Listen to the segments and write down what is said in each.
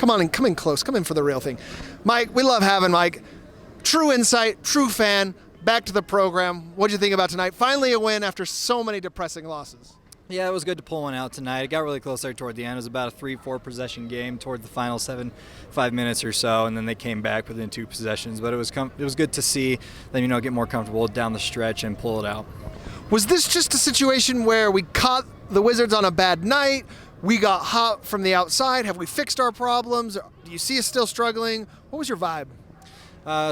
Come on and come in close. Come in for the real thing. Mike, we love having Mike. True insight, true fan. Back to the program. What'd you think about tonight? Finally a win after so many depressing losses. Yeah, it was good to pull one out tonight. It got really close there toward the end. It was about a 3-4 possession game toward the final 5 minutes or so, and then they came back within 2 possessions. But it was good to see them, get more comfortable down the stretch and pull it out. Was this just a situation where we caught the Wizards on a bad night? We got hot from the outside. Have we fixed our problems? Do you see us still struggling? What was your vibe?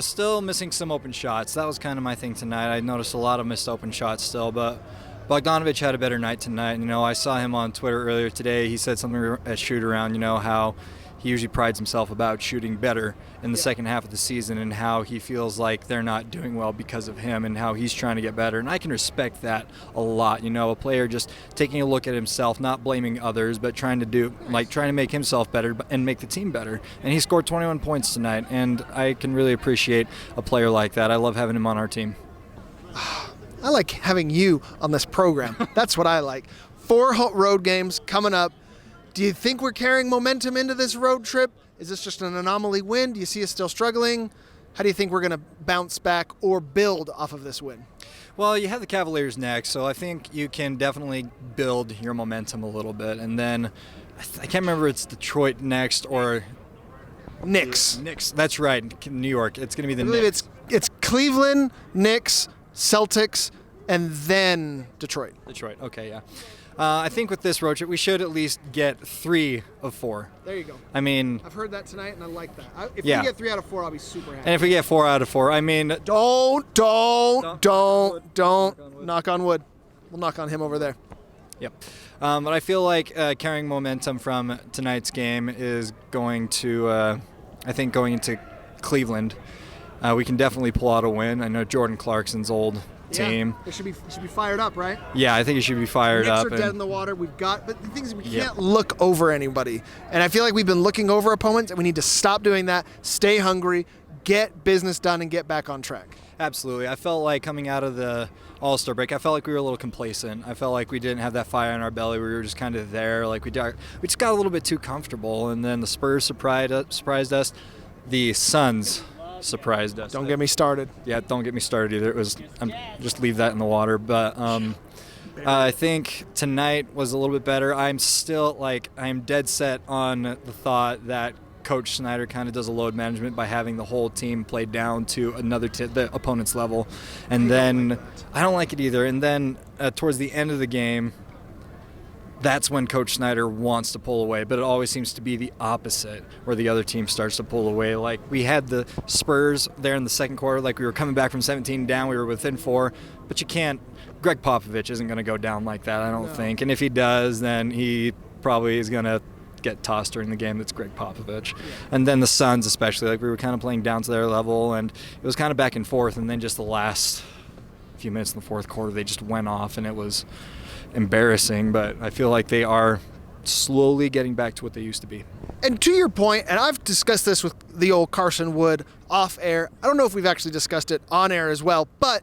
Still missing some open shots. That was kind of my thing tonight. I noticed a lot of missed open shots still, but Bogdanovic had a better night tonight. I saw him on Twitter earlier today. He said something at shoot-around, how he usually prides himself about shooting better in the second half of the season and how he feels like they're not doing well because of him and how he's trying to get better. And I can respect that a lot. A player just taking a look at himself, not blaming others, but trying to make himself better and make the team better. And he scored 21 points tonight, and I can really appreciate a player like that. I love having him on our team. I like having you on this program. That's what I like. 4 road games coming up. Do you think we're carrying momentum into this road trip? Is this just an anomaly win? Do you see us still struggling? How do you think we're going to bounce back or build off of this win? Well, you have the Cavaliers next, so I think you can definitely build your momentum a little bit. And then I can't remember if it's Detroit next or Knicks. Knicks. That's right, New York. It's going to be the I believe Knicks. it's Cleveland, Knicks, Celtics, and then Detroit. Detroit. Okay, yeah. I think with this road trip, we should at least get 3 of 4. There you go. I mean, I've heard that tonight, and I like that. If yeah. we get 3 out of 4, I'll be super happy. And if we get 4 out of 4, I mean, Don't knock on wood. We'll knock on him over there. Yep. But I feel like carrying momentum from tonight's game is going to, going into Cleveland, we can definitely pull out a win. I know Jordan Clarkson's old team. It should be fired up, right? Yeah, I think it should be fired up. Knicks are dead in the water. But the thing is, we can't look over anybody. And I feel like we've been looking over opponents, and we need to stop doing that, stay hungry, get business done, and get back on track. Absolutely. I felt like coming out of the All-Star break, I felt like we were a little complacent. I felt like we didn't have that fire in our belly. We were just kind of there. Like we just got a little bit too comfortable. And then the Spurs surprised us. The Suns surprised us. Don't get me started. Yeah, don't get me started either. Just leave that in the water. But I think tonight was a little bit better. I'm dead set on the thought that Coach Snyder kind of does a load management by having the whole team play down to the opponent's level. And then I don't like it either. And then towards the end of the game, that's when Coach Snyder wants to pull away, but it always seems to be the opposite, where the other team starts to pull away. Like we had the Spurs there in the second quarter, like we were coming back from 17 down, we were within 4, but you can't. Greg Popovich isn't going to go down like that, I don't think. And if he does, then he probably is going to get tossed during the game. That's Greg Popovich. Yeah. And then the Suns especially, like we were kind of playing down to their level, and it was kind of back and forth, and then just the last few minutes in the fourth quarter, they just went off, and it was embarrassing, but I feel like they are slowly getting back to what they used to be. And to your point, and I've discussed this with the old Carson Wood off air. I don't know if we've actually discussed it on air as well, but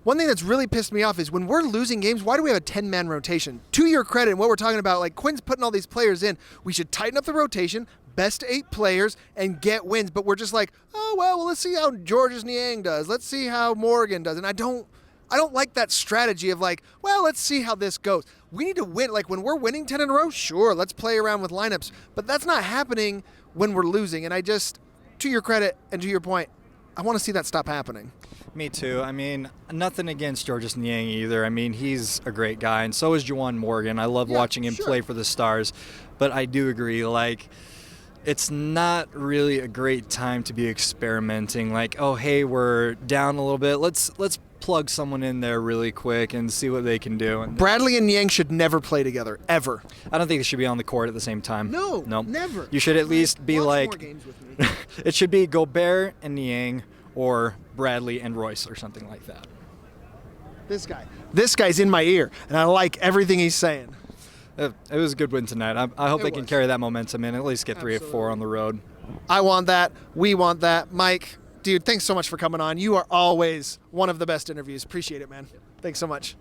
one thing that's really pissed me off is when we're losing games, why do we have a 10-man rotation? To your credit, and what we're talking about, like Quinn's putting all these players in, we should tighten up the rotation, best 8 players, and get wins. But we're just like, oh, well, let's see how Georges Niang does. Let's see how Morgan does. And I don't like that strategy of like, well, let's see how this goes. We need to win. Like when we're winning 10 in a row, sure, let's play around with lineups. But that's not happening when we're losing. And to your credit and to your point, I want to see that stop happening. Me too. I mean, nothing against Georges Niang either. I mean, he's a great guy, and so is Juwan Morgan. I love watching him play for the Stars. But I do agree, like, it's not really a great time to be experimenting. Like, oh, hey, we're down a little bit. Let's plug someone in there really quick and see what they can do. And Bradley and Niang should never play together, ever. I don't think they should be on the court at the same time. No, nope. Never. You should at least be Watch like, more games with me. It should be Gobert and Niang or Bradley and Royce or something like that. This guy's in my ear, and I like everything he's saying. It was a good win tonight. I hope they can carry that momentum and at least get 3 of 4 on the road. I want that. We want that. Mike, dude, thanks so much for coming on. You are always one of the best interviews. Appreciate it, man. Thanks so much.